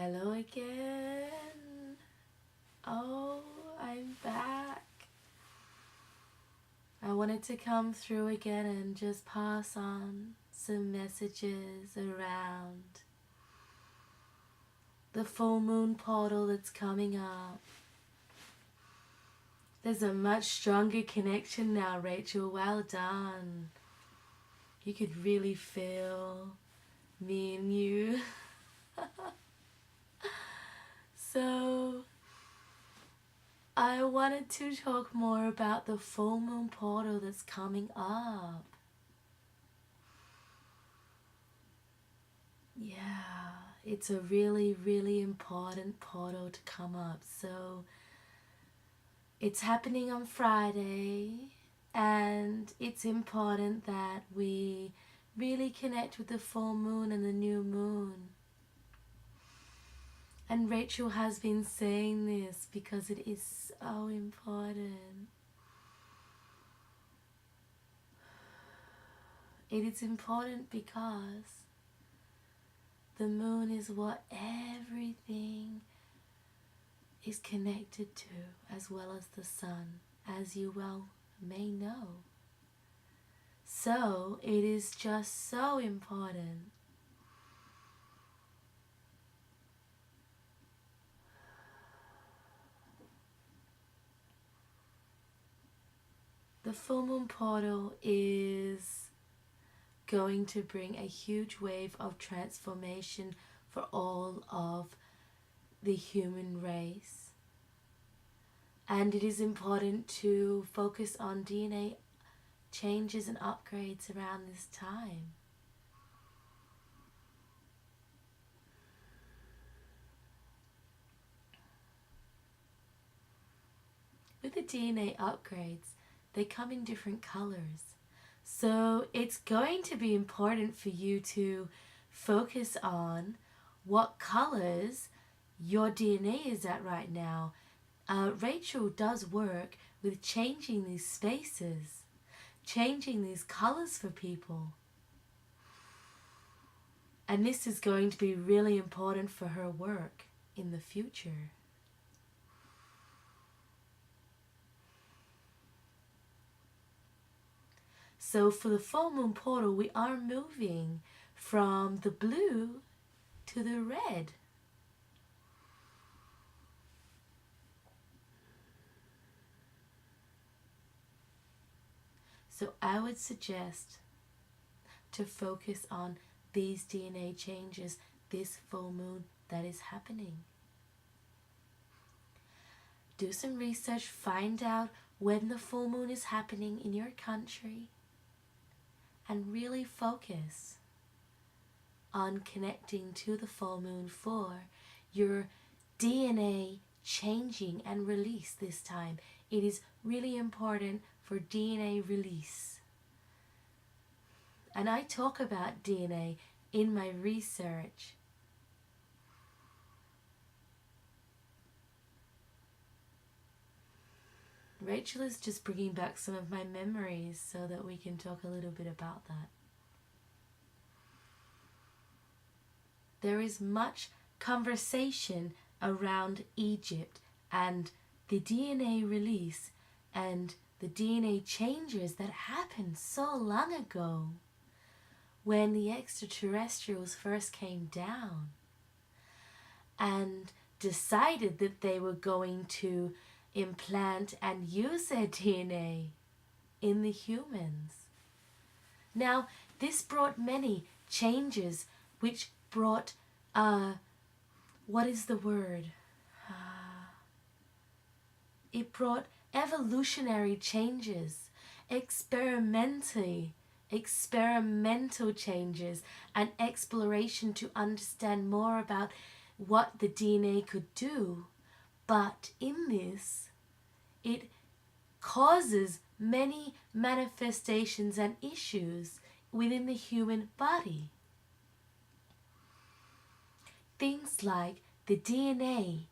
Hello again. Oh, I'm back. I wanted to come through again and just pass on some messages around the full moon portal that's coming up. There's a much stronger connection now, Rachel. Well done. You could really feel me and you. So, I wanted to talk more about the full moon portal that's coming up. Yeah, it's a really, really important portal to come up. So, it's happening on Friday, and it's important that we really connect with the full moon and the new moon. And Rachel has been saying this because it is so important. It is important because the moon is what everything is connected to, as well as the sun, as you well may know. So it is just so important. The full moon portal is going to bring a huge wave of transformation for all of the human race. And it is important to focus on DNA changes and upgrades around this time. With the DNA upgrades, they come in different colors. So it's going to be important for you to focus on what colors your DNA is at right now. Rachel does work with changing these spaces, changing these colors for people. And this is going to be really important for her work in the future. So for the full moon portal, we are moving from the blue to the red. So I would suggest to focus on these DNA changes this full moon that is happening. Do some research, find out when the full moon is happening in your country, and really focus on connecting to the full moon for your DNA changing and release this time. It is really important for DNA release. And I talk about DNA in my research. Rachel is just bringing back some of my memories so that we can talk a little bit about that. There is much conversation around Egypt and the DNA release and the DNA changes that happened so long ago when the extraterrestrials first came down and decided that they were going to implant and use their DNA in the humans. Now, this brought many changes, which brought, what is the word? It brought evolutionary changes, experimental changes, and exploration to understand more about what the DNA could do. But in this, it causes many manifestations and issues within the human body. Things like the DNA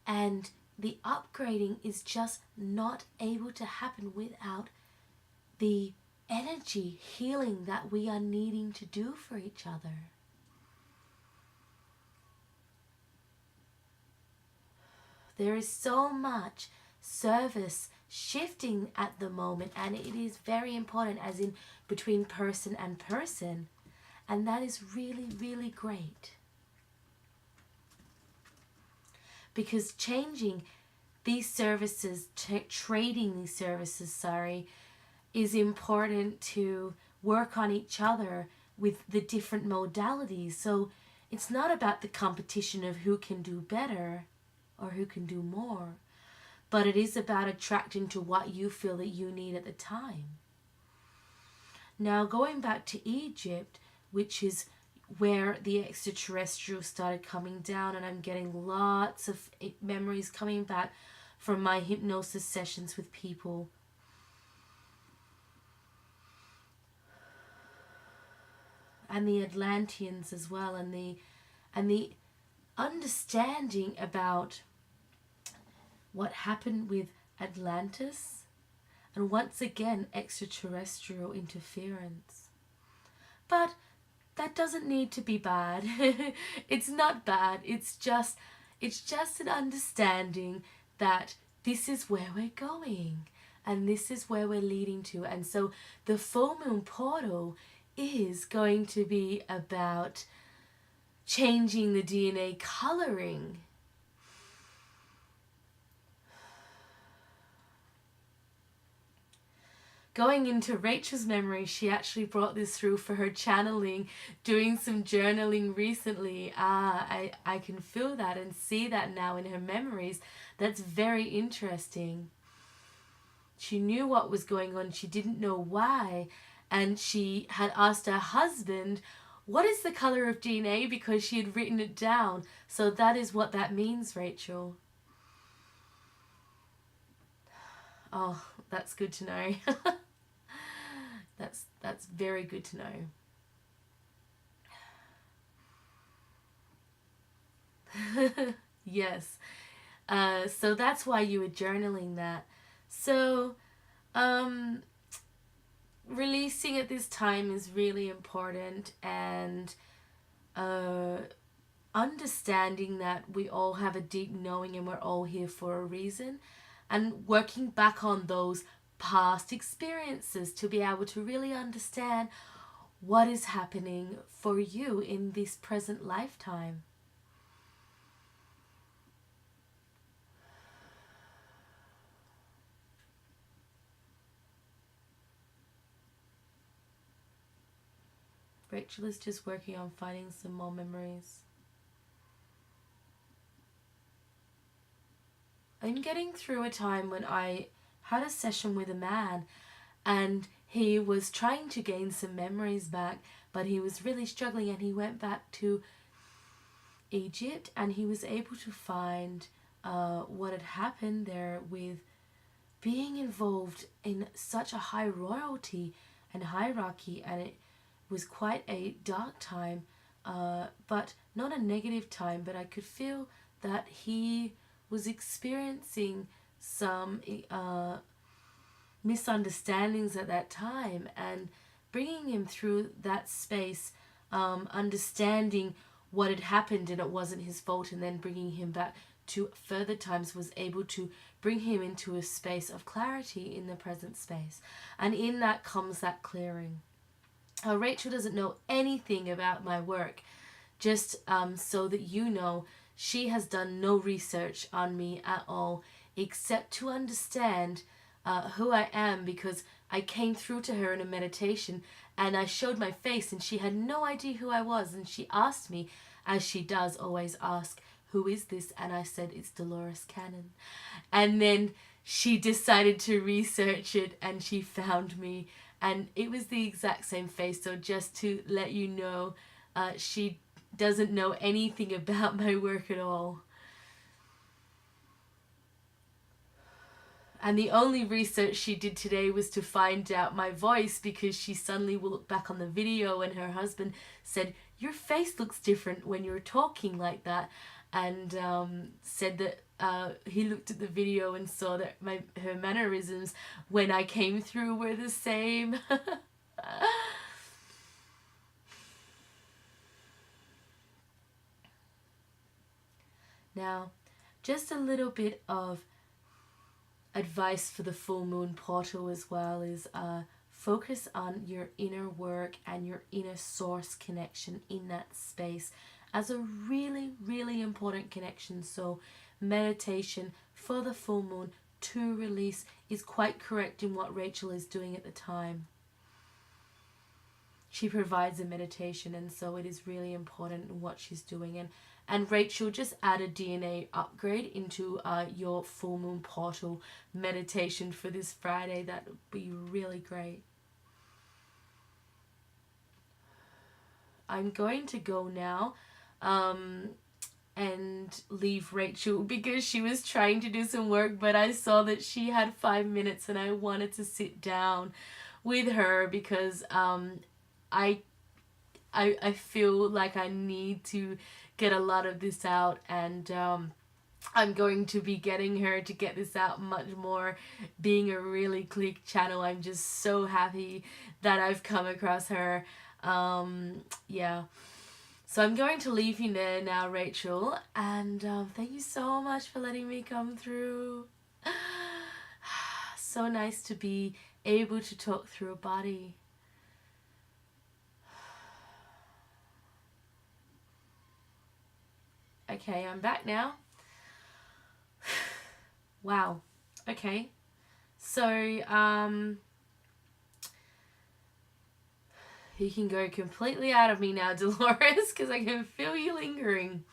and the upgrading is just not able to happen without the energy healing that we are needing to do for each other. There is so much service shifting at the moment, and it is very important, as in between person and person, and that is really, really great. Because changing these services, trading these services, is important to work on each other with the different modalities. So it's not about the competition of who can do better or who can do more, but it is about attracting to what you feel that you need at the time. Now, going back to Egypt, which is where the extraterrestrial started coming down, and I'm getting lots of memories coming back from my hypnosis sessions with people. And the Atlanteans as well, and the understanding about what happened with Atlantis, and once again extraterrestrial interference. But that doesn't need to be bad. It's not bad. It's just an understanding that this is where we're going and this is where we're leading to. And so the full moon portal is going to be about changing the DNA coloring. Going into Rachel's memory, she actually brought this through for her channeling, doing some journaling recently. I can feel that and see that now in her memories. That's very interesting. She knew what was going on. She didn't know why. And she had asked her husband, what is the color of DNA? Because she had written it down. So that is what that means, Rachel. Oh, that's good to know. That's very good to know. Yes. So that's why you were journaling that. So, releasing at this time is really important, and understanding that we all have a deep knowing and we're all here for a reason, and working back on those past experiences to be able to really understand what is happening for you in this present lifetime. Rachel is just working on finding some more memories. I'm getting through a time when I had a session with a man, and he was trying to gain some memories back, but he was really struggling, and he went back to Egypt, and he was able to find what had happened there with being involved in such a high royalty and hierarchy, and it was quite a dark time, but not a negative time, but I could feel that he was experiencing some misunderstandings at that time, and bringing him through that space, understanding what had happened and it wasn't his fault, and then bringing him back to further times was able to bring him into a space of clarity in the present space. And in that comes that clearing. Rachel doesn't know anything about my work, just so that you know, she has done no research on me at all, except to understand who I am, because I came through to her in a meditation and I showed my face and she had no idea who I was, and she asked me, as she does always ask, who is this? And I said, it's Dolores Cannon. And then she decided to research it and she found me, and it was the exact same face. So just to let you know, she doesn't know anything about my work at all. And the only research she did today was to find out my voice, because she suddenly will look back on the video and her husband said, your face looks different when you're talking like that. And said that he looked at the video and saw that her mannerisms when I came through were the same. Now, just a little bit of advice for the full moon portal as well is focus on your inner work and your inner source connection in that space as a really, really important connection. So meditation for the full moon to release is quite correct in what Rachel is doing at the time. She provides a meditation, and so it is really important in what she's doing. And Rachel, just add a DNA upgrade into your full moon portal meditation for this Friday. That would be really great. I'm going to go now and leave Rachel because she was trying to do some work, but I saw that she had 5 minutes and I wanted to sit down with her because I feel like I need to get a lot of this out, and I'm going to be getting her to get this out much more, being a really click channel. I'm just so happy that I've come across her. Yeah. So I'm going to leave you there now, Rachel, and thank you so much for letting me come through. So nice to be able to talk through a body. Okay, I'm back now. Wow. Okay. So, you can go completely out of me now, Dolores, because I can feel you lingering.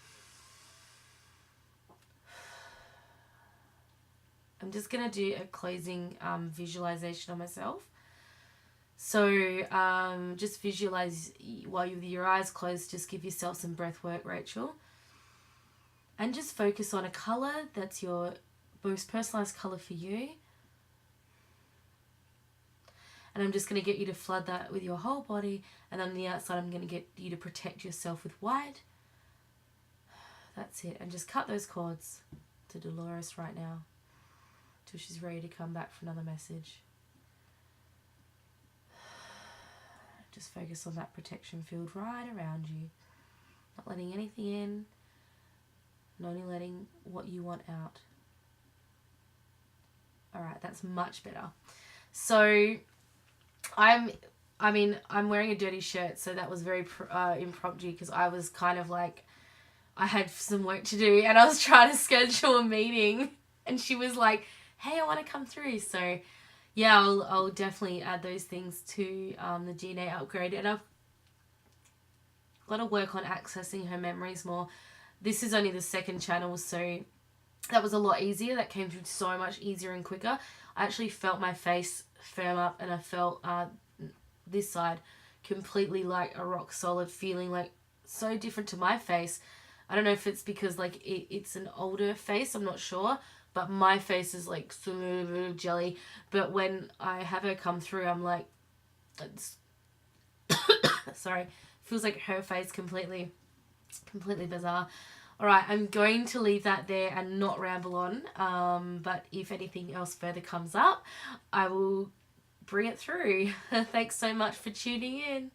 I'm just going to do a closing visualization on myself. So, just visualize while you with your eyes closed, just give yourself some breath work, Rachel. And just focus on a colour that's your most personalised colour for you. And I'm just going to get you to flood that with your whole body. And on the outside, I'm going to get you to protect yourself with white. That's it. And just cut those cords to Dolores right now, till she's ready to come back for another message. Just focus on that protection field right around you. Not letting anything in. And only letting what you want out. Alright, that's much better. So, I'm wearing a dirty shirt, so that was very impromptu because I was kind of like, I had some work to do and I was trying to schedule a meeting and she was like, hey, I want to come through. So, yeah, I'll definitely add those things to the DNA upgrade, and I've got to work on accessing her memories more. This is only the second channel, so that was a lot easier. That came through so much easier and quicker. I actually felt my face firm up, and I felt this side completely like a rock solid feeling, like so different to my face. I don't know if it's because like it's an older face, I'm not sure, but my face is like so jelly. But when I have her come through, I'm like, it's sorry, feels like her face completely bizarre. Alright, I'm going to leave that there and not ramble on, but if anything else further comes up, I will bring it through. Thanks so much for tuning in.